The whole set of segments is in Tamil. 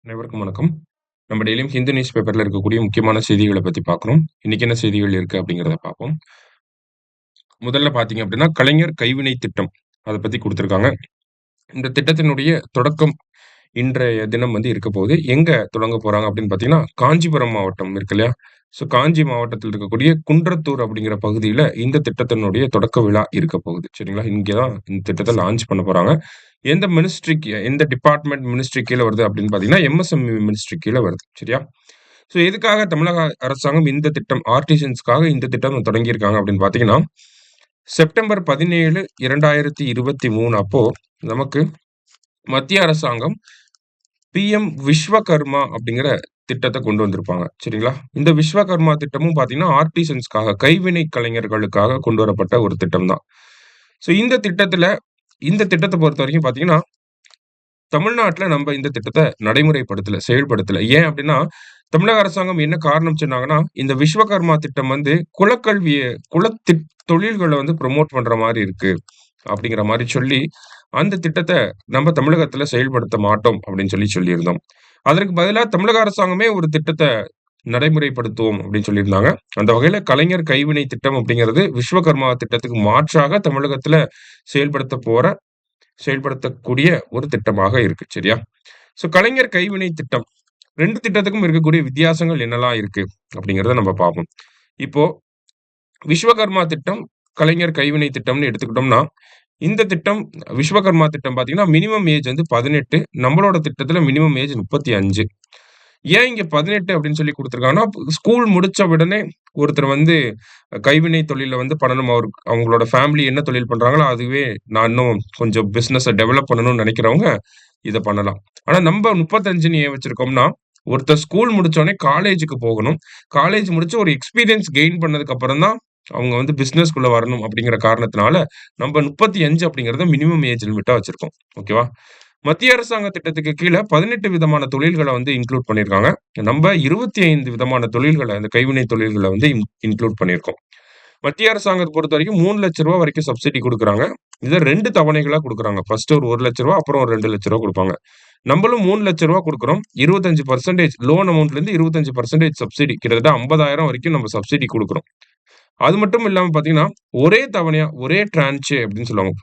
அனைவருக்கும் வணக்கம். நம்ம டெய்லியும் ஹிந்து நியூஸ் பேப்பர்ல இருக்கக்கூடிய முக்கியமான செய்திகள பத்தி பார்க்குறோம். இன்னைக்கு என்ன செய்திகள் இருக்கு அப்படிங்கிறத பார்ப்போம். முதல்ல பார்த்தீங்க அப்படின்னா, கலைஞர் கைவினை திட்டம். அத பத்தி குடுத்திருக்காங்க. இந்த திட்டத்தினுடைய தொடக்கம் இன்றைய தினம் வந்து இருக்க போகுது. எங்க தொடங்க போறாங்க அப்படின்னு பார்த்தீங்கன்னா, காஞ்சிபுரம் மாவட்டம் இருக்கு இல்லையா? ஸோ காஞ்சி மாவட்டத்தில் இருக்கக்கூடிய குன்றத்தூர் அப்படிங்கிற பகுதியில இந்த திட்டத்தினுடைய தொடக்க விழா இருக்க போகுது. சரிங்களா? இங்க தான் இந்த திட்டத்த லான்ச் பண்ண போறாங்க. எந்த மினிஸ்ட்ரிக்கு எந்த டிபார்ட்மெண்ட் மினிஸ்ட்ரி கீழ வருது அப்படின்னு பார்த்தீங்கன்னா, எம்எஸ்எம்இ மினிஸ்ட்ரி கீழ வருது. சரியா? ஸோ எதுக்காக தமிழக அரசாங்கம் இந்த திட்டம் ஆர்டிசன்ஸ்க்காக இந்த திட்டம் தொடங்கியிருக்காங்க அப்படின்னு பார்த்தீங்கன்னா, செப்டம்பர் 17, 2023 அப்போ நமக்கு மத்திய அரசாங்கம் பிஎம் விஸ்வகர்மா அப்படிங்கிற திட்டத்த கொண்டு வந்திருப்பாங்க. சரிங்களா? இந்த விஸ்வகர்மா திட்டமும் பார்த்தீங்கன்னா, ஆர்டிசன்ஸ்க்காக கைவினை கலைஞர்களுக்காக கொண்டு வரப்பட்ட ஒரு திட்டம் தான். ஸோ இந்த திட்டத்த பொறுத்தவரைக்கும் பார்த்தீங்கன்னா, தமிழ்நாட்டுல நம்ப இந்த திட்டத்த நடைமுறைப்படுத்தல, செயல்படுத்தல. ஏன் அப்டின்னா, தமிழக அரசாங்கம் என்ன காரணம் சொன்னாங்கன்னா, இந்த விஸ்வகர்மா திட்டம் வந்து குலக்கல்விய குலத்திட் தொழில்கள வந்து ப்ரமோட் பண்ற மாரி இருக்கு. அப்படிங்கிற மாரி சொல்லி, அந்த திட்டத்த நம்ம தமிழகத்துல செயல்படுத்த மாட்டோம் அப்படின்னு சொல்லியிருந்தோம். அதற்கு பதிலா தமிழக அரசாங்கமே ஒரு திட்டத்த நடைமுறைப்படுத்துவோம் அப்படின்னு சொல்லியிருந்தாங்க. அந்த வகையில கலைஞர் கைவினை திட்டம் அப்படிங்கிறது விஸ்வகர்மா திட்டத்துக்கு மாற்றாக தமிழகத்துல செயல்படுத்தப் போற செயல்படுத்தக்கூடிய ஒரு திட்டமாக இருக்கு. சரியா? ஸோ கலைஞர் கைவினை திட்டம் 2 திட்டத்துக்கும் இருக்கக்கூடிய வித்தியாசங்கள் என்னலாம் இருக்கு? அப்படிங்கிறத நம்ம பார்ப்போம். இப்போ விஸ்வகர்மா திட்டம், கலைஞர் கைவினை திட்டம்னு எடுத்துக்கிட்டோம்னா, இந்த திட்டம் விஸ்வகர்மா திட்டம் பார்த்தீங்கன்னா, மினிமம் ஏஜ் வந்து 18. நம்மளோட திட்டத்தில மினிமம் ஏஜ் 35. ஏன் இங்க 18 அப்படின்னு சொல்லி குடுத்துருக்காங்கன்னா, ஸ்கூல் முடிச்ச உடனே ஒருத்தர் வந்து கைவினை தொழில்ல வந்து பண்ணணும். அவங்களோட ஃபேமிலி என்ன தொழில் பண்றாங்களோ, அதுவே நான் இன்னும் கொஞ்சம் பிசினஸ டெவலப் பண்ணணும்னு நெனைக்கிறவங்க, இத பண்ணலாம். ஆனா நம்ப 35ன்னு ஏன் வச்சிருக்கோம்னா, ஒருத்தர் ஸ்கூல் முடிச்சோனே காலேஜுக்கு போகணும். காலேஜ் முடிச்சு ஒரு எக்ஸ்பீரியன்ஸ் கெயின் பண்ணதுக்கு அப்புறம் தான், அவங்க வந்து பிசினஸ்க்குள்ள வரணும் அப்படிங்கிற காரணத்தினால, நம்ப 35 அப்படிங்கிறத மினிமம் ஏஜ் லிமிட்டா வச்சிருக்கோம். ஓகேவா? மத்திய அரசாங்க திட்டத்துக்கு கீழ 18 விதமான தொழில்கள வந்து இன்க்ளூட் பண்ணியிருக்காங்க. நம்ப 25 விதமான தொழில்கள, இந்த கைவினை தொழில்கள வந்து இன்க்ளூட் பண்ணியிருக்கோம். மத்திய அரசாங்கத்த பொறுத்தவரைக்கும் ரூ. 3,00,000 வரைக்கும் சப்சிடி குடுக்குறாங்க. இத 2 தவணைகளா குடுக்குறாங்க. ஃபர்ஸ்ட் ஒரு ரூ. 1,00,000 அப்புறம் ஒரு ரூ. 2,00,000 குடுப்பாங்க. நம்மளும் ரூ. 3,00,000 குடுக்குறோம். 25% லோன் அமௌண்ட்லேருந்து 25% சப்சிடி கிட்டத்தட்ட 50,000 வரைக்கும் நம்ம சப்சிடி குடுக்குறோம். அது மட்டும் இல்லாம பார்த்தீங்கன்னா, ஒரே தவணையா, ஒரே டிரான்ச் அப்படின்னு சொல்லுவாங்க.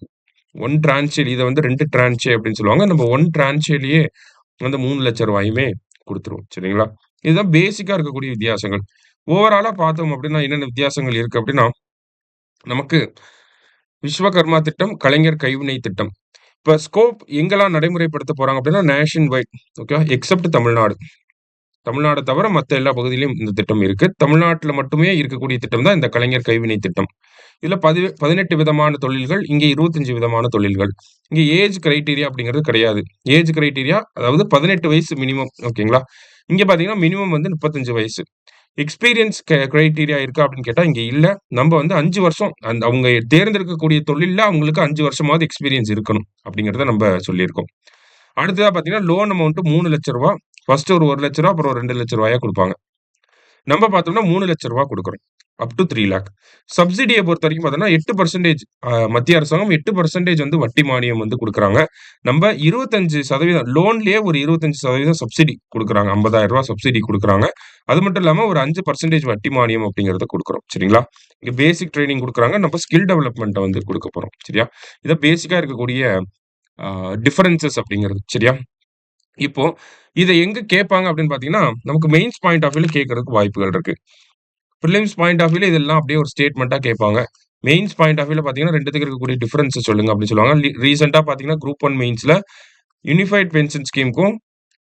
1 டிரான்ச் இத வந்து 2 டிரான்ச் அப்படின்னு சொல்லுவாங்க. நம்ம 1 டிரான்ச்லயே அந்த 3,00,000 குடுத்துருவோம். சரிங்களா? இதுதான் பேசிக்கா இருக்கக்கூடிய வித்தியாசங்கள். ஓவராலா பார்த்தோம் அப்படின்னா, என்னென்ன வித்தியாசங்கள் இருக்கு அப்படின்னா, நமக்கு விஸ்வகர்மா திட்டம், கலைஞர் கைவினை திட்டம். இப்ப ஸ்கோப் எங்கெல்லாம் நடைமுறைப்படுத்த போறாங்க அப்படின்னா, நேஷன் வைட் ஓகேவா? எக்ஸெப்ட் தமிழ்நாடு. தமிழ்நாட தவிர மத்த எல்லா பகுதியிலும் இந்த திட்டம் இருக்கு. தமிழ்நாட்டுல மட்டுமே இருக்கக்கூடிய திட்டம் தான் இந்த கலைஞர் கைவினை திட்டம். இதுல 18 விதமான தொழில்கள், இங்க 25 விதமான தொழில்கள். இங்க ஏஜ் கிரைட்டீரியா அப்படிங்கிறது கிடையாது. ஏஜ் கிரைட்டீரியா அதாவது 18 வயசு மினிமம் ஓகேங்களா? இங்க பார்த்தீங்கன்னா, மினிமம் வந்து 35 வயசு. எக்ஸ்பீரியன்ஸ் கிரைட்டீரியா இருக்கா அப்படின்னு கேட்டா, இங்க இல்ல. நம்ப வந்து 5 வருஷம் அவங்க தேர்ந்தெடுக்கக்கூடிய தொழில்ல அவங்களுக்கு 5 வருஷமாவது எக்ஸ்பீரியன்ஸ் இருக்கணும். அப்படிங்கிறத நம்ப சொல்லியிருக்கோம். அடுத்ததா பார்த்தீங்கன்னா, லோன் அமௌண்ட் ரூ. 3,00,000 ஃபர்ஸ்ட் ஒரு ரூ. 1,00,000 அப்புறம் ஒரு ரூ. 2,00,000 குடுப்பாங்க. நம்ம பார்த்தோம்னா ரூ. 3,00,000 குடுக்குறோம். அப் டூ 3,00,000. சப்சிடிய பொறுத்தவரைக்கும் பார்த்தோம்னா 8% மத்திய அரசாங்கம் 8% வந்து வட்டி மானியம் வந்து குடுக்குறாங்க. நம்ப 25% லோன்லயே ஒரு 25% சப்சிடி குடுக்குறாங்க. ரூ. 50,000 சப்சிடி குடுக்குறாங்க. அது மட்டும் இல்லாம ஒரு 5% வட்டி மானியம் அப்படிங்கிறத குடுக்குறோம். சரிங்களா? இங்க பேசிக் ட்ரெய்னிங் குடுக்குறாங்க. நம்ம ஸ்கில் டெவலப்மென்ட்ட வந்து குடுக்க போறோம். சரியா? இத பேசிக்கா இருக்கக்கூடிய அ டிஃபரன்ஸஸ் அப்படிங்கிறது. சரியா? இப்போ இத எங்க கேட்பாங்க அப்படின்னு பார்த்தீங்கன்னா, நமக்கு மெயின்ஸ் பாயிண்ட் ஆஃப் வியூல கேட்கறதுக்கு வாய்ப்புகள் இருக்கு. பிரிலிம்ஸ் பாயிண்ட் ஆஃப் வியூல இதெல்லாம் அப்படியே ஒரு ஸ்டேட்மென்ட்டா கேட்பாங்க. மெயின்ஸ் பாயிண்ட் ஆஃப் வியூல பார்த்தீங்கன்னா, 2த்துக்கும் இருக்கக்கூடிய டிஃபரன்ஸ சொல்லுங்க அப்படின்னு சொல்லுவாங்க. ரீசென்ட்டா பார்த்தீங்கன்னா, குரூப் 1 மெயின்ஸ்ல யுனிஃபைட் பென்ஷன் ஸ்கீம்க்கும்,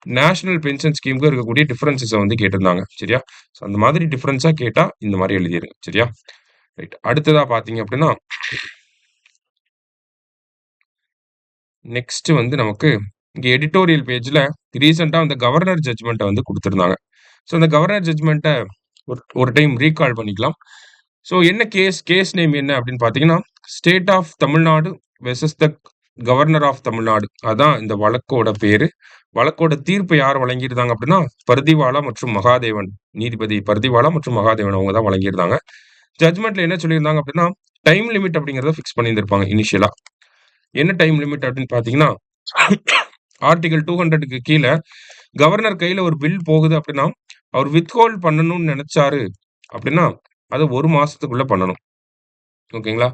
நேஷனல் பென்ஷன் ஸ்கீம்க்கும் இருக்கக்கூடிய டிஃபரன்ஸஸ வந்து கேட்டிருந்தாங்க. சரியா? ஸோ அந்த மாதிரி டிஃபரன்ஸா கேட்டா இந்த மாரி எழுதிருங்க. சரியா? ரைட். அடுத்ததா பார்த்தீங்க அப்படின்னா, நெக்ஸ்ட் வந்து நமக்கு இங்க எடிட்டோரியல் பேஜ்ல ரீசென்ட்டா அந்த கவர்னர் ஜட்ஜ்மென்ட்ட வந்து குடுத்திருந்தாங்க. ஸோ அந்த கவர்னர் ஜட்ஜ்மென்ட்ட ஒரு ஒரு டைம் ரீகால் பண்ணிக்கலாம். ஸோ என்ன கேஸ் நேம் என்ன அப்படின்னு பார்த்தீங்கன்னா, state of Tamil Nadu versus the governor of Tamil Nadu. அதான் இந்த வழக்கோட பேரு. வழக்கோட தீர்ப்பு யார் வழங்கியிருந்தாங்க அப்படின்னா, பர்திவாலா மற்றும் மகாதேவன். நீதிபதி பர்திவாலா மற்றும் மகாதேவன் அவங்க தான் வழங்கியிருந்தாங்க. ஜட்ஜ்மென்ட்ல என்ன சொல்லியிருந்தாங்க அப்படின்னா, டைம் லிமிட் அப்படிங்கிறத ஃபிக்ஸ் பண்ணியிருந்திருப்பாங்க இனிஷியலா. என்ன டைம் லிமிட் அப்படின்னு பார்த்தீங்கன்னா, ஆர்டிகல் 200க்கு கீழ கவர்னர் கையில ஒரு பில் போகுது அப்படின்னா, அவர் வித்ஹோல்ட் பண்ணணும்னு நெனச்சாரு அப்படின்னா, அத 1 மாசத்துக்குள்ள பண்ணணும். ஓகேங்களா?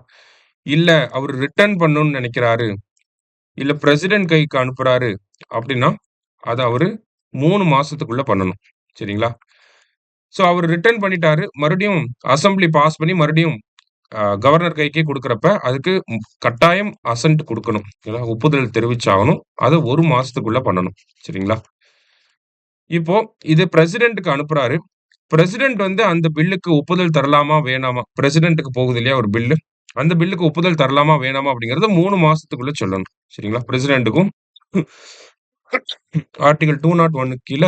இல்ல அவரு ரிட்டர்ன் பண்ணணும்னு நெனைக்கிறாரு, இல்ல பிரசிடென்ட் கைக்கு அனுப்புறாரு அப்படின்னா, அத அவரு 3 மாசத்துக்குள்ள பண்ணணும். சரிங்களா? சோ அவரு ரிட்டர்ன் பண்ணிட்டாரு. மறுபடியும் அசெம்பிளி பாஸ் பண்ணி மறுபடியும் கவர்னர் கைக்கே குடுக்குறப்ப, அதுக்கு கட்டாயம் அசென்ட் குடுக்கணும். ஒப்புதல் தெரிவிச்சாகணும். அத 1 மாசத்துக்குள்ள பண்ணணும். சரிங்களா? இப்போ இது பிரசிடென்ட்க்கு அனுப்புறாரு. பிரசிடென்ட் வந்து அந்த பில்லுக்கு ஒப்புதல் தரலாமா? வேணாமா? பிரசிடென்ட்க்கு போகுது இல்லையா ஒரு பில்லு. அந்த பில்லுக்கு ஒப்புதல் தரலாமா? வேணாமா? அப்படிங்கிறத 3 மாசத்துக்குள்ள சொல்லணும். சரிங்களா? பிரசிடென்ட்க்கும் ஆர்டிகிள் 201 கீழ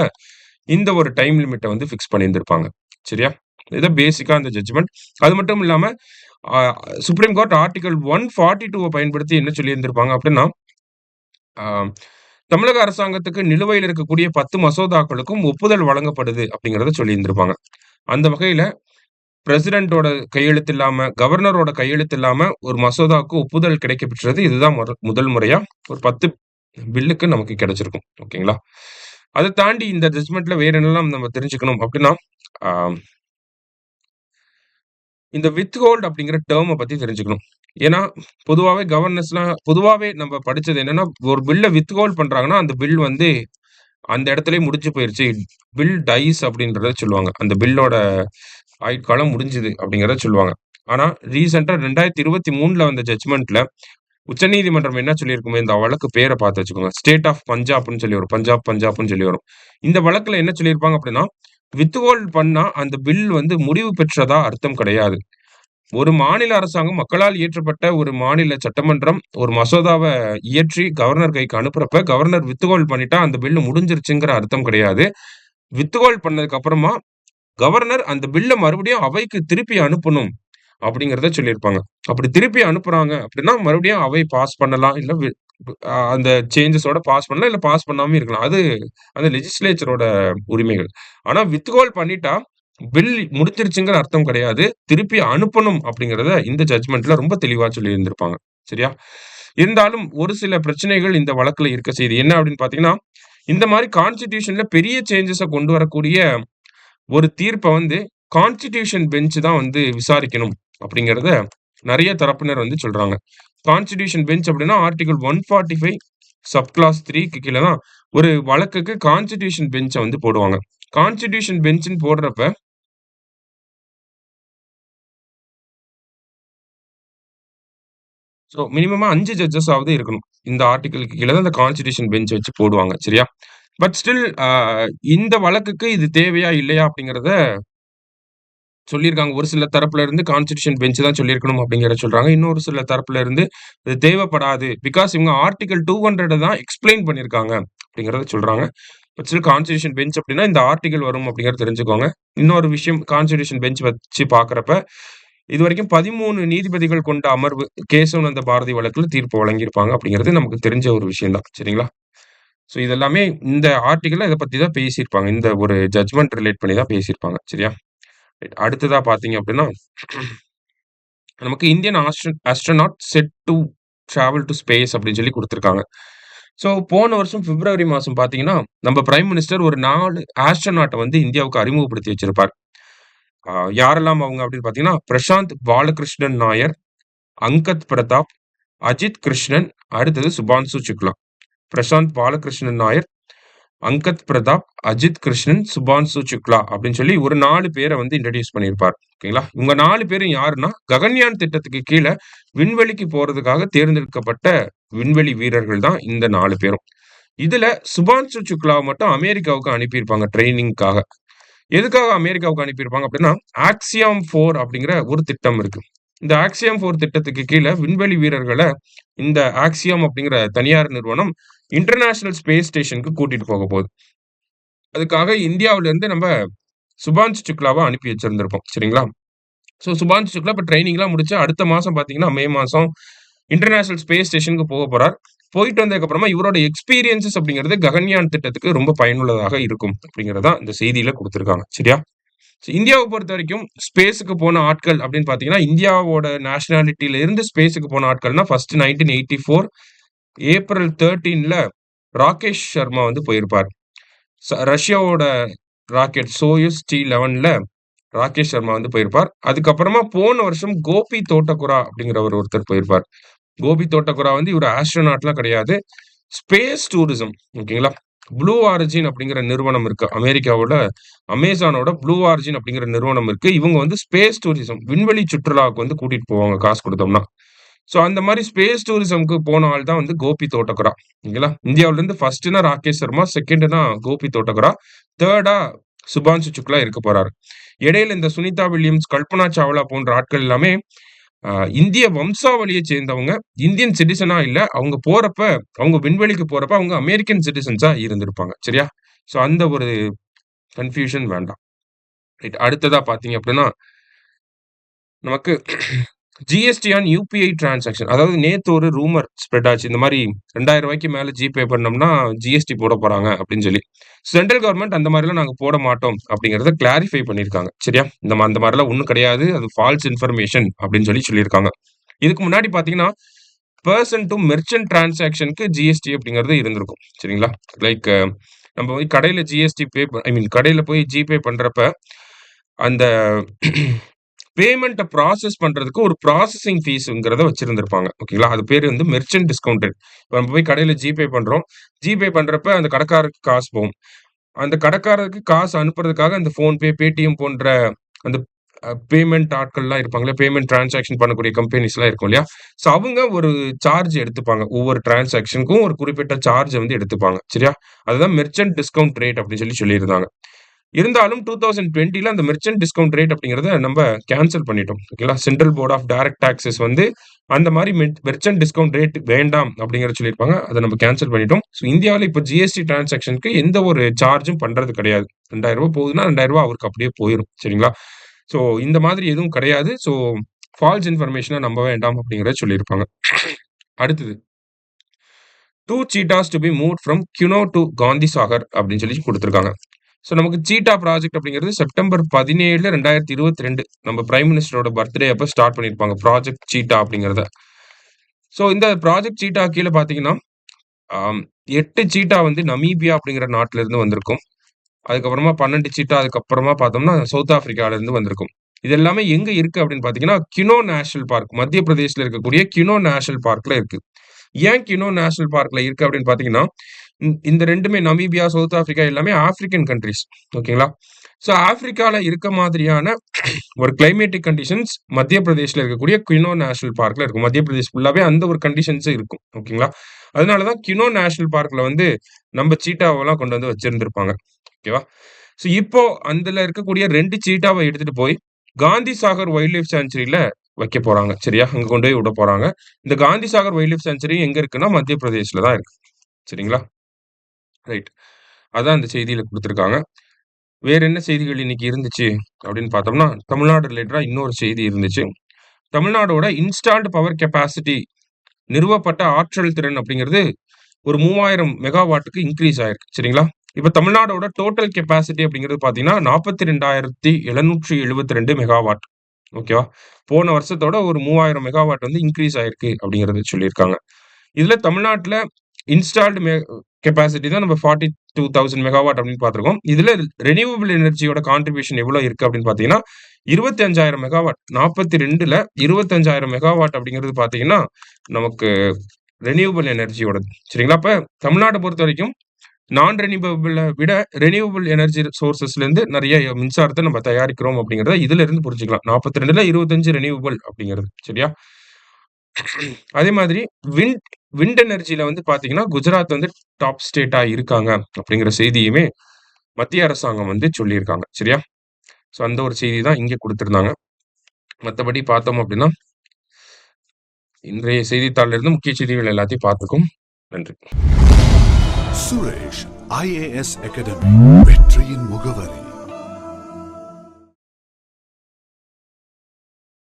இந்த ஒரு டைம் லிமிட்ட வந்து பிக்ஸ் பண்ணியிருந்திருப்பாங்க. சரியா? இதான் பேசிக்கா அந்த ஜட்ஜ்மென்ட். அது மட்டும் இல்லாம அ சுப்ரீம் கோர்ட் ஆர்டிகிள் 142 பயன்படுத்தி என்ன சொல்லியிருந்திருப்பாங்க அப்படின்னா, அ தமிழக அரசாங்கத்துக்கு நிலுவையில் இருக்கக்கூடிய 10 மசோதாக்களுக்கும் ஒப்புதல் வழங்கப்படுது அப்படிங்கிறத சொல்லியிருந்திருப்பாங்க. அந்த வகையில பிரசிடென்ட்டோட கையெழுத்து இல்லாம, கவர்னரோட கையெழுத்து இல்லாம ஒரு மசோதாவுக்கு ஒப்புதல் கிடைக்கப் பெற்றது இதுதான் முதல் முறையா ஒரு 10 பில்லுக்கு நமக்கு கிடைச்சிருக்கும். ஓகேங்களா? அத தாண்டி இந்த ஜட்ஜ்மென்ட்ல வேற என்னலாம் நம்ம தெரிஞ்சுக்கணும் அப்படின்னா, ஆ இந்த வித்ஹோல்ட் அப்படிங்கிற டெர்ம பத்தி தெரிஞ்சுக்கணும். ஏன்னா, பொதுவாவே நம்ம படிச்சது என்னன்னா, ஒரு பில்ல வித்ஹோல்ட் பண்றாங்கன்னா, அந்த பில் வந்து அந்த இடத்திலேயே முடிஞ்சு போயிருச்சு. பில் டைஸ் அப்படின்றத சொல்லுவாங்க. அந்த பில்லோட ஆயுட்காலம் முடிஞ்சுது அப்படிங்கிறத சொல்லுவாங்க. ஆனா, ரீசென்ட்டா 2023ல வந்த ஜட்ஜ்மென்ட்ல உச்சநீதிமன்றம் என்ன சொல்லியிருக்குமே, இந்த வழக்கு பேர பார்த்து வச்சுக்கோங்க. ஸ்டேட் ஆஃப் பஞ்சாப்ன்னு சொல்லி வரும். பஞ்சாப்ன்னு சொல்லி வரும். இந்த வழக்குல என்ன சொல்லியிருப்பாங்க அப்படின்னா, வித்ஹோல்ட் பண்ணா அந்த பில் வந்து முடிவு பெற்றதா அர்த்தம் கிடையாது. ஒரு மாநில அரசாங்கம் மக்களால் இயற்றப்பட்ட ஒரு மாநில சட்டமன்றம் ஒரு மசோதாவ இயற்றி கவர்னர் கைக்கு அனுப்புறப்ப, கவர்னர் வித்ஹோல்ட் பண்ணிட்டா அந்த பில் முடிஞ்சிருச்சுங்கிற அர்த்தம் கிடையாது. வித்ஹோல்ட் பண்ணதுக்கு அப்புறமா கவர்னர் அந்த பில்ல மறுபடியும் அவைக்கு திருப்பி அனுப்பணும் அப்படிங்கிறத சொல்லியிருப்பாங்க. அப்படி திருப்பி அனுப்புறாங்க அப்படின்னா, மறுபடியும் அவை பாஸ் பண்ணலாம். இல்ல வி அந்த சேஞ்சஸோட பாஸ் பண்ணலாம். இல்ல பாஸ் பண்ணாமயும் இருக்கலாம். அது அந்த லெஜிஸ்லேச்சரோட உரிமைகள். ஆனா வித்ஹோல்ட் பண்ணிட்டா, பில் முடிஞ்சிருச்சுங்கிற அர்த்தம் கிடையாது. திருப்பி அனுப்பணும் அப்படிங்கிறத இந்த ஜட்ஜ்மென்ட்ல ரொம்ப தெளிவா சொல்லியிருந்திருப்பாங்க. சரியா? இருந்தாலும் ஒரு சில பிரச்சனைகள் இந்த வழக்குல இருக்க செய்யுது. என்ன அப்படின்னு பார்த்தீங்கன்னா, இந்த மாரி கான்ஸ்டிடியூஷன்ல பெரிய சேஞ்சஸ கொண்டு வரக்கூடிய ஒரு தீர்ப்ப வந்து கான்ஸ்டிடியூஷன் பெஞ்ச் தான் வந்து விசாரிக்கணும் அப்படிங்கிறத நெறைய தரப்பினர் வந்து சொல்றாங்க. கான்ஸ்டிடியூஷன் பெஞ்ச் அப்படின்னா ஆர்டிகிள் 145 சப் கிளாஸ் 3க்கு கீழ தான் ஒரு வழக்குக்கு கான்ஸ்டிடியூஷன் பெஞ்ச வந்து போடுவாங்க. கான்ஸ்டிடியூஷன் பெஞ்ச்ன்னு போடுறப்ப மினிமமா 5 ஜட்ஜஸ் ஆவது இருக்கணும். இந்த ஆர்டிகிள்க்கு கீழ தான் இந்த கான்ஸ்டிடியூஷன் பெஞ்ச் வச்சு போடுவாங்க. சரியா? பட் ஸ்டில் இந்த வழக்குக்கு இது தேவையா? இல்லையா? அப்படிங்கிறத சொல்லியிருக்காங்க. ஒரு சில தரப்புல இருந்து கான்ஸ்டிடியூஷன் பெஞ்ச் தான் சொல்லியிருக்கணும் அப்படிங்கிறத சொல்றாங்க. இன்னொரு சில தரப்புல இருந்து இது தேவைப்படாது. பிகாஸ் இவங்க ஆர்டிகிள் 200 தான் எக்ஸ்ப்ளைன் பண்ணியிருக்காங்க அப்படிங்கிறத சொல்றாங்க. பட் ஸ்டில் கான்ஸ்டிடியூஷன் பெஞ்ச் அப்படின்னா இந்த ஆர்டிகிள் வரும் அப்படிங்கிறத தெரிஞ்சுக்கோங்க. இன்னொரு விஷயம் கான்ஸ்டிடியூஷன் பெஞ்ச் வச்சு பார்க்கிறப்ப, இதுவரைக்கும் 13 நீதிபதிகள் கொண்ட அமர்வு கேசவானந்த பாரதி வழக்குல தீர்ப்பு வழங்கியிருப்பாங்க அப்படிங்கிறது நமக்கு தெரிஞ்ச ஒரு விஷயம் தான். சரிங்களா? இது எல்லாமே இந்த ஆர்டிகிள்ல இத பத்தி தான் பேசியிருப்பாங்க. இந்த ஒரு ஜட்ஜ்மென்ட் ரிலேட் பண்ணி தான் பேசியிருப்பாங்க. சரியா? ரைட். அடுத்ததா பார்த்தீங்க அப்படின்னா, நமக்கு Indian astronaut set to travel to space அப்படின்னு சொல்லி குடுத்திருக்காங்க. போன வருஷம் பிப்ரவரி மாசம் பார்த்தீங்கன்னா, நம்ம பிரைம் மினிஸ்டர் ஒரு 4 ஆஸ்ட்ரோநாட்ட வந்து இந்தியாவுக்கு அறிமுகப்படுத்தி வச்சிருப்பார். அ யாரெல்லாம் அவங்க அப்படின்னு பார்த்தீங்கன்னா, பிரசாந்த் பாலகிருஷ்ணன் நாயர், அங்கத் பிரதாப், அஜித் கிருஷ்ணன், அடுத்தது சுபான்சு சுக்லா. பிரசாந்த் பாலகிருஷ்ணன் நாயர், அங்கத் பிரதாப், அஜித் கிருஷ்ணன், சுபான்சு சுக்லா அப்படின்னு சொல்லி ஒரு 4 பேர வந்து இன்ட்ரோடியூஸ் பண்ணியிருப்பார். ஓகேங்களா? இவங்க 4 பேரும் யாருன்னா, ககன்யான் திட்டத்துக்கு கீழ விண்வெளிக்கு போறதுக்காக தேர்ந்தெடுக்கப்பட்ட விண்வெளி வீரர்கள் தான் இந்த 4 பேரும். இதுல சுபான்சு சுக்லாவ மட்டும் அமெரிக்காவுக்கு அனுப்பியிருப்பாங்க ட்ரெய்னிங்க்காக. எதுக்காக அமெரிக்காவுக்கு அனுப்பியிருப்பாங்க அப்படின்னா, ஆக்சியாம் 4 அப்படிங்கிற ஒரு திட்டம் இருக்கு. இந்த ஆக்சியாம் 4 திட்டத்துக்கு கீழ விண்வெளி வீரர்கள இந்த ஆக்சியாம் அப்படிங்கிற தனியார் நிறுவனம் இன்டர்நேஷனல் ஸ்பேஸ் ஸ்டேஷனுக்கு கூட்டிட்டு போக போகுது. அதுக்காக இந்தியாவுல இருந்து நம்ம சுபான்சு சுக்லாவ அனுப்பி வச்சிருந்திருப்போம். சரிங்களா? சுபான்சு சுக்லா இப்ப ட்ரெய்னிங்லாம் முடிச்சு அடுத்த மாசம் பார்த்தீங்கன்னா, மே மாசம் இன்டர்நேஷனல் ஸ்பேஸ் ஸ்டேஷனுக்கு போக போறார். போயிட்டு வந்ததுக்கு அப்புறமா இவரோட எக்ஸ்பீரியன்ஸஸ் அப்படிங்கிறது ககன்யான் திட்டத்துக்கு ரொம்ப பயனுள்ளதாக இருக்கும் அப்படிங்கிறது தான் இந்த செய்தியில குடுத்திருக்காங்க. சரியா? இந்தியாவ பொறுத்தவரைக்கும் ஸ்பேஸ்க்கு போன ஆட்கள் அப்படின்னு பார்த்தீங்கன்னா, இந்தியாவோட நேஷனாலிட்டில இருந்து ஸ்பேஸ்க்கு போன ஆட்கள்னா, ஃபர்ஸ்ட் 1984 ஏப்ரல் 13ல ராகேஷ் சர்மா வந்து போயிருப்பார். ரஷ்யாவோட ராக்கெட் சோயுஸ் T-11ல ராகேஷ் சர்மா வந்து போயிருப்பார். அதுக்கப்புறமா போன வருஷம் கோபி தோட்டகுரா அப்படிங்கிறவர் ஒருத்தர் போயிருப்பார். கோபி தோட்டகுரா வந்து இவரு ஆஸ்ட்ரோநாட்லாம் கிடையாது. ஸ்பேஸ் டூரிசம் ஓகேங்களா? ப்ளூ ஆரிஜின் அப்படிங்கிற நிறுவனம் இருக்கு. அமெரிக்காவோட அமேசானோட ப்ளூ ஆரிஜின் அப்படிங்கிற நிறுவனம் இருக்கு. இவங்க வந்து ஸ்பேஸ் டூரிசம் விண்வெளி சுற்றுலாவுக்கு வந்து கூட்டிட்டு போவாங்க காசு குடுத்தோம்னா. சோ அந்த மாரி ஸ்பேஸ் டூரிசம்க்கு போன ஆள் தான் வந்து கோபி தோட்டகுரா. ஓகேங்களா? இந்தியாவுலருந்து ஃபர்ஸ்ட்னா ராகேஷ் சர்மா, செகண்ட்னா கோபி தோட்டகுரா, தேர்டா சுபான்ஷு சுக்லா இருக்க போறாரு. இடையில இந்த சுனிதா வில்லியம்ஸ், கல்பனா சாவ்லா போன்ற ஆட்கள் எல்லாமே அ இந்திய வம்சாவளிய சேர்ந்தவங்க. இந்தியன் சிட்டிசனா இல்ல. அவங்க போறப்ப அவங்க விண்வெளிக்கு போறப்ப அவங்க அமெரிக்கன் சிட்டிசன்ஸா இருந்திருப்பாங்க. சரியா? சோ அந்த ஒரு கன்ஃப்யூஷன் வேண்டாம். ரைட். அடுத்ததா பார்த்தீங்க அப்டின்னா, நமக்கு ஜிஎஸ்டி ஆன் யுபிஐ டிரான்சாக்ஷன். அதாவது நேத்து ஒரு ரூமர் ஸ்ப்ரெட் ஆச்சு. இந்த மாரி ரூ. 2000க்கு மேல ஜிபே பண்ணோம்னா, ஜிஎஸ்டி போட போறாங்க அப்டின்னு சொல்லி. சென்ட்ரல் கவர்ன்மென்ட் அந்த மாரிலாம் நாங்க போட மாட்டோம் அப்டிங்கிறத கிளாரிஃபை பண்ணியிருக்காங்க. சரியா? அந்த மாரிலாம் ஒண்ணும் கிடையாது. அது ஃபால்ஸ் இன்ஃபர்மேஷன் அப்டின்னு சொல்லியிருக்காங்க. இதுக்கு முன்னாடி பார்த்தீங்கன்னா, பெர்சன் டூ மெர்ச்சன்ட் டிரான்சாக்ஷன்க்கு ஜிஎஸ்டி அப்டிங்கிறது இருந்திருக்கும். சரிங்களா? லைக் நம்ம போய் கடையில ஜிஎஸ்டி ஐ மீன் கடையில போய் ஜிபே பண்றப்ப, அந்த பேமெண்ட்ட ப்ராசஸ் பண்றதுக்கு ஒரு ப்ராசஸிங் ஃபீஸ்ங்கிறத வச்சிருந்திருப்பாங்க. ஓகேங்களா? அது பேரு வந்து மெர்ச்சன்ட் டிஸ்கவுண்டட். இப்ப நம்ம போய் கடையில ஜிபே பண்றோம். ஜிபே பண்றப்ப அந்த கடைக்காரருக்கு காசு போகும். அந்த கடைக்காரருக்கு காசு அனுப்புறதுக்காக அந்த ஃபோன்பே, பேடிஎம் போன்ற அந்த பேமெண்ட் ஆட்கள்லாம் இருப்பாங்கல்ல. பேமெண்ட் டிரான்சாக்ஷன் பண்ணக்கூடிய கம்பெனிஸ்லாம் இருக்கும் இல்லையா? சோ அவங்க ஒரு சார்ஜ் எடுத்துப்பாங்க. ஒவ்வொரு டிரான்சாக்ஷனுக்கும் ஒரு குறிப்பிட்ட சார்ஜ் வந்து எடுத்துப்பாங்க. சரியா? அதுதான் மெர்ச்சன்ட் டிஸ்கவுண்ட் ரேட் அப்படின்னு சொல்லியிருந்தாங்க. இருந்தாலும் 2020ல அந்த மெர்ச்சன்ட் டிஸ்கவுண்ட் ரேட் அப்படிங்கிறத நம்ம கேன்சல் பண்ணிட்டோம். ஓகேங்களா? Central Board of Direct Taxes வந்து அந்த மாரி மெர்ச்சன்ட் டிஸ்கவுண்ட் ரேட் வேண்டாம் அப்படிங்கிறத சொல்லியிருப்பாங்க. அத நம்ம கேன்சல் பண்ணிட்டோம். ஸோ இந்தியாவுல இப்ப ஜிஎஸ்டி டிரான்சாக்ஷனுக்கு எந்த ஒரு சார்ஜும் பண்றது கிடையாது. ரூ. 2000 போகுதுன்னா, ரூ. 2000 அவருக்கு அப்படியே போயிரும். சரிங்களா? ஸோ இந்த மாதிரி எதுவும் கிடையாது. ஸோ ஃபால்ஸ் இன்ஃபர்மேஷன நம்ப வேண்டாம் அப்படிங்கிறத சொல்லியிருப்பாங்க. அடுத்தது 2 cheetahs to be moved from Kuno to Gandhi Sagar அப்படின்னு சொல்லி குடுத்திருக்காங்க. ஸோ நமக்கு சீட்டா ப்ராஜெக்ட் அப்படிங்கிறது செப்டம்பர் 17, 2022 நம்ம பிரைம் மினிஸ்டரோட பர்த்டே அப்ப ஸ்டார்ட் பண்ணியிருப்பாங்க. ப்ராஜெக்ட் சீட்டா அப்படிங்கிறத. ஸோ இந்த ப்ராஜெக்ட் சீட்டா கீழ பார்த்தீங்கன்னா, ஆம் 8 சீட்டா வந்து நமீபியா அப்படிங்கிற நாட்டுல இருந்து வந்திருக்கும். அதுக்கப்புறமா 12 சீட்டா அதுக்கப்புறமா பார்த்தோம்னா, சவுத் ஆப்பிரிக்கால இருந்து வந்திருக்கும். இது எல்லாமே எங்க இருக்கு அப்படின்னு பார்த்தீங்கன்னா, கினோ நேஷனல் பார்க் மத்திய பிரதேஷ்ல இருக்கக்கூடிய கினோ நேஷனல் பார்க்ல இருக்கு. ஏன் கினோ நேஷனல் பார்க்ல இருக்கு அப்படின்னு பார்த்தீங்கன்னா, இந்த 2மே நமீபியா, சவுத் ஆப்பிரிக்கா எல்லாமே ஆப்பிரிக்கன் கன்ட்ரீஸ். ஓகேங்களா? ஸோ ஆப்பிரிக்கால இருக்க மாதிரியான ஒரு கிளைமேட்டிக் கண்டிஷன்ஸ் மத்திய பிரதேஷ்ல இருக்கக்கூடிய கினோ நேஷனல் பார்க்ல இருக்கும். மத்திய பிரதேஷ் ஃபுல்லாவே அந்த ஒரு கண்டிஷன்ஸ் இருக்கும். ஓகேங்களா? அதனால தான் கினோ நேஷனல் பார்க்ல வந்து நம்ம சீட்டாவெல்லாம் கொண்டு வந்து வச்சிருந்திருப்பாங்க. ஓகேவா? ஸோ இப்போ அதுல இருக்கக்கூடிய 2 சீட்டாவ எடுத்துட்டு போய் காந்தி சாகர் வைல்ட் லைஃப் சான்ச்சுரியில வைக்க போறாங்க. சரியா? அங்க கொண்டு போய் விட போறாங்க. இந்த Gandhi Sagar wild life sanctuary எங்க இருக்குன்னா, மத்திய பிரதேஷ்ல தான் இருக்கு. சரிங்களா? ரைட். அதான் அந்த செய்தியில குடுத்திருக்காங்க. வேற என்ன செய்திகள் இன்னைக்கு இருந்துச்சு அப்படின்னு பார்த்தோம்னா, தமிழ்நாடு ரிலேட்டடா இன்னொரு செய்தி இருந்துச்சு. தமிழ்நாடோட இன்ஸ்டால்ட் பவர் கெப்பாசிட்டி நிறுவப்பட்ட ஆற்றல் திறன் அப்படிங்கிறது ஒரு 3000 மெகாவாட்டுக்கு இன்கிரீஸ் ஆயிருக்கு. சரிங்களா? இப்ப தமிழ்நாடோட டோட்டல் கெப்பாசிட்டி அப்படிங்கிறது பார்த்தீங்கன்னா, 42,772 மெகாவாட். ஓகேவா? போன வருஷத்தோட ஒரு 3000 மெகாவாட் வந்து இன்கிரீஸ் ஆயிருக்கு அப்படிங்கிறத சொல்லியிருக்காங்க. இதுல தமிழ்நாட்டுல இன்ஸ்டால்டு கெப்பாசிட்டி தான் நம்ம 42,000 மெகாவாட் அப்படின்னு பார்த்திருக்கோம். இதுல ரெனியூவபிள் எனர்ஜியோட கான்ட்ரிபியூஷன் எவ்வளவு இருக்கு அப்படின்னு பார்த்தீங்கன்னா, 25,000 மெகாவாட். 42ல 25,000 மெகாவாட் அப்படிங்கிறது பார்த்தீங்கன்னா, நமக்கு ரெனியூவபிள் எனர்ஜியோடது. சரிங்களா? அப்ப தமிழ்நாட்ட பொறுத்தவரைக்கும் நான் ரெனியூவபிள விட ரெனியூவபிள் எனர்ஜி சோர்ஸஸ்ல இருந்து நெறைய மின்சாரத்த நம்ம தயாரிக்கிறோம் அப்படிங்கிறத இதுல இருந்து புரிஞ்சுக்கலாம். 42ல 25 ரெனியூவபிள் அப்படிங்கிறது. சரியா? அதே மாதிரி விண்ட் விண்ட் எனர்ஜில வந்து பார்த்தீங்கன்னா, குஜராத் வந்து டாப் ஸ்டேட்டா இருக்காங்க அப்படிங்கிற செய்தியுமே மத்திய அரசாங்கம் வந்து சொல்லியிருக்காங்க. சரியா? ஸோ அந்த ஒரு செய்தி தான் இங்க குடுத்திருந்தாங்க. மத்தபடி பார்த்தோம் அப்படின்னா, இன்றைய செய்தித்தாள்ல இருந்து முக்கிய செய்திகள் எல்லாத்தையும் பார்த்துருக்கோம். நன்றி. சுரேஷ் IAS அகாடமி வெற்றியின் முகவரி.